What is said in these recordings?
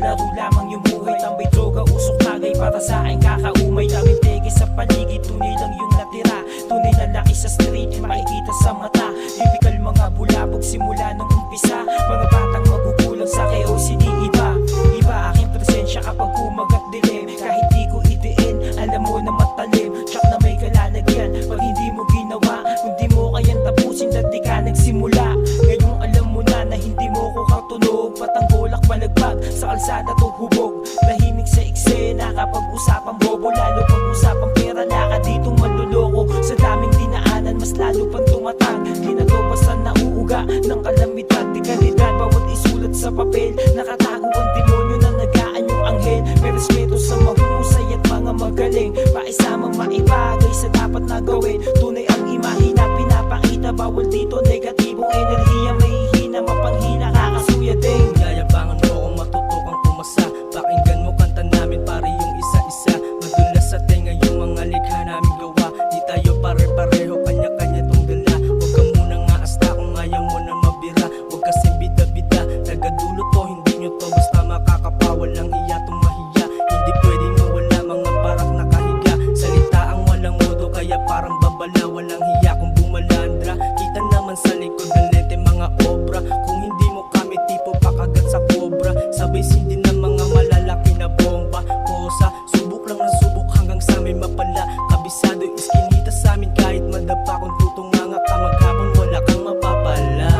laro lamang yung buhay. Tambay, droga, usok, tagay, para sa akin kakaumay. Daming tege sa paligid, tunay lang yung natira. Tunay na laki sa street, makikita sa mata. Typical mga bulabog simula nung umpisa. Mga batang magugulang sa KOC di iba. Iba aking presensya kapag kumagat dilim. Kahit di ko idiin, alam mo na matalim. Tsak na may kalalagyan, pag hindi mo ginawa. Kung di mo kayang tapusin, dati ka nagsimula. Ngayong alam mo na hindi mo ko katunog. Patanggolak balagbag, sa kalsada to hubog. Tahimik sa eksena kapag usapang bobo. Lalo pag usapang pera, laka ditong manluloko. Sa daming dinaanan, mas lalo pang tumatag. Di na to basta nauuga ng kalamidad. Di kalidad, bawat isulat sa papel. Nakatago ang demonyo na nagaan yung anghel. May respeto sa mahusay at mga magaling. Paisamang maibagay sa dapat na gawin. Tunay ang imahe na pinapakita. Bawal dito negatibong enerhiya. May hina, mapanghina, kakasuya din. Yayabangan mo kung matutukang pumasa. Pakinggan mo kanta namin pare yung isa-isa. Madulas sa tenga yung mga likha namin gawa. Di tayo pare-pareho, kanya-kanya tong dala. Huwag ka munang aasta kung ayaw mo na mabira. Huwag kasing bida-bida, tagadulo to, hindi nyo to basta makakapa. Walang hiya, tumahiya. Hindi pwedeng mawala mga barak nakahiga. Salita ang walang modo, kaya parang babala. Walang hiya kung bumalandra. Kita naman sa likod ng lente mga obra. Kung hindi mo kami tipo pakagat sa cobra. Sabay sindi ng mga malalaki na bomba. Posa, subok lang ng subok hanggang sa may mapala. Kabisado iskinita sa amin kahit madapa. Kung tutunganga ka maghapon wala kang mapapala.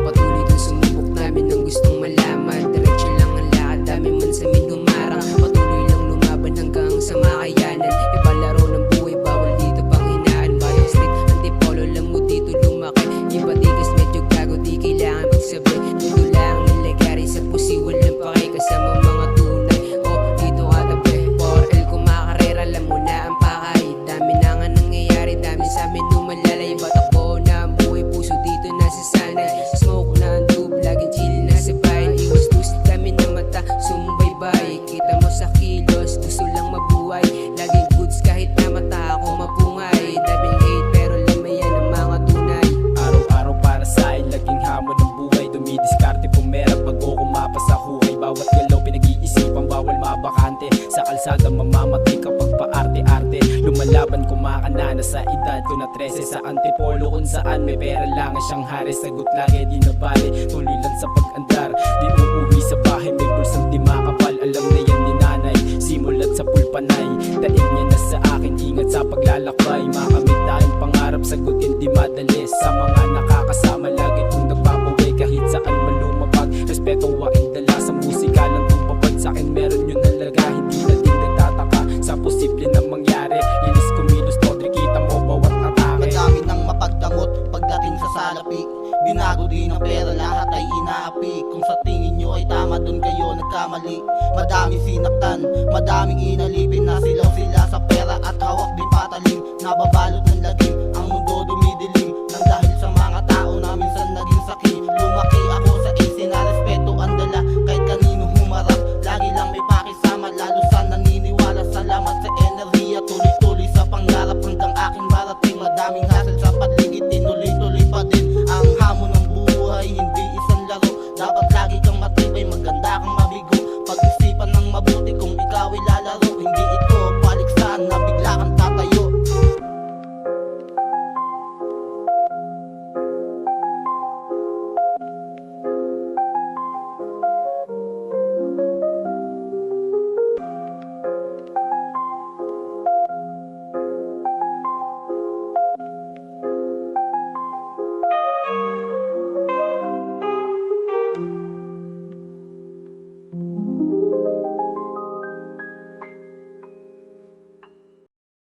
Patuloy dun sumubok namin ang gustong malaman. Diretso lang ang lakad, dami man sa amin humarang. Patuloy lang lumaban hanggang sa makayanan. Iba laro ng buhay, bawal dito pang hinaan. Bayang street, antipolo lang mo dito lumaki. Iba tigas, medyo gago, di kailangan magsabi. Dito lang nilagari sa pusi, walang pake. Kasama mga tunay, dito ka tabi. 4L kumakarera, alam mo na ang pakay. Dami na nga nangyayari, dami sa amin lumalalay. Batakbo na ang buhay, puso dito nasasanay. Smoke na ang tube, laging chill na sa bahay. Iwas tusit kami na mata, sumubaybay. Kita mo sa kilos, gusto lang mabuhay. Laging goods kahit na mata ako mapungay. Daming hate pero lamayan ang mga tunay. Araw-araw para sa'kin, laging hamon ng buhay. Dumidiskarte pumera pag o kumapa sa hukay. Bawat galaw pinag-iisipan, bawal mabakante. Sa kalsada mamamatay kapag paarte-arte. Lumalaban kumakanana sa edad ko na 13. Sa antipolo kung saan may pera lang siyang hari. Sagot lagi di nabali, tuloy lang sa pag-andar. Di uuwi sa bahay, may bulsang di makapal. Alam na yan ni nanay, simulat sa pulpanay. Daig niya na sa akin, ingat sa paglalakbay. Makamit tayong pangarap, sagutin di madali. Sa mga nakakasama, lagi kong nagpapawi. Kahit saan man lumapag, respeto waing dala. Sa musika lang tumapag sa'kin, meron yun nalaga. Hindi na din nagtataka sa posible na mangyari. Linis kumilos, todri, kita mo bawat atake. Madami nang mapagdamot pagdating sa salapi. Binago din ang pera, lahat ay inaapi. Kung sa tingin nyo ay tama, dun kayo nagkamali. Madami sinaktan, madaming inalipin. Nasilaw sila sa pera at hawak din patalim. Nababalot ng lagim, ang mundo dumidilim. Nang dahil sa mga tao na minsan naging sakim. Lumaki ako sa AC na respeto ang dala. Kahit kanino humarap, lagi lang may pakisama. Lalo sa naniniwala, salamat sa enerhiya. Tuloy-tuloy sa pangarap hanggang aking marating. Madaming hassle sa paligid, tinuloy-tuloy pa din. Ang hamon ng buhay, hindi isang laro. Dapat lagi kang matibay, maganda